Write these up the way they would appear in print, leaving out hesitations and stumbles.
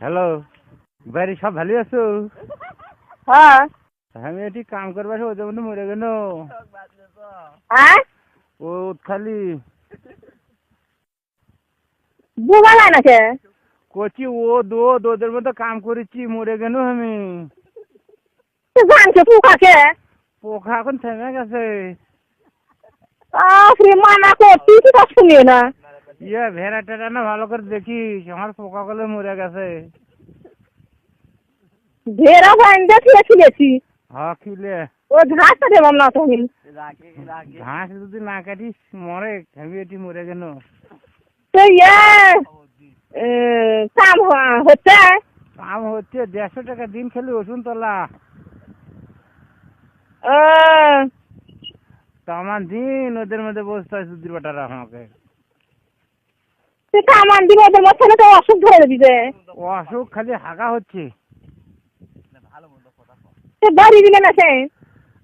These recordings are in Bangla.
হ্যালো, বাড়ি সব ভালো আছো? হ্যাঁ। আমি এটি কাম করবার ওদের মধ্যে মরে গেল। হ্যাঁ, ও খালি বুঝা যায় না কে? করছি ও ওদের মধ্যে কাম করেছি মরে গেল আমি। তুই জানছো পোকাকে? পোকা এখন থেমে গেছে। মানা করতি তুই তা শুনিয়ে না। ইয়ে ভেড়া টেরা না ভালো করে দেখিস, আমার পোকা গুলো মরে গেছে। ভেড়া ভাইন দেখিয়েছি। হ্যাঁ খিলে ও ঘাসটা দেবাম না তুমি। ঘাস যদি না কাটিস মরে, আমি এটি মরে গেল। তো কাম হচ্ছে? কাম হচ্ছে 150 টাকা দিন খেলে ওষুধ তোলা। আমার দিন ওদের মধ্যে বসতে হয় সুধীর বাটারা আমাকে। তুই কামান দিব ওদের মধ্যে তো অসুখ ধরে দিবে। অসুখ খালি হাগা হচ্ছে। তুই বাড়ি দিলে না সে?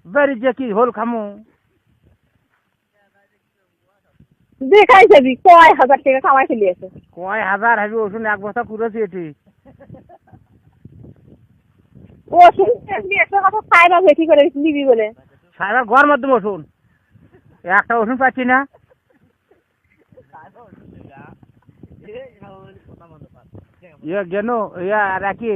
বাড়ি যে কি হোল খামু। দেখাই যাবি কয় হাজার টাকা কামাই ফেলিয়েছে। কয় হাজার হবে ওষুধ এক বস্তা করেছি এটি। ওষুধ একটা কথা খাইবা ভেটি করে দিবি বলে। সারা ঘর মাধ্যমে ওষুধ, একটা ওষুধ পাচ্ছি না। ইয়ে গেল ইয়া রাখি।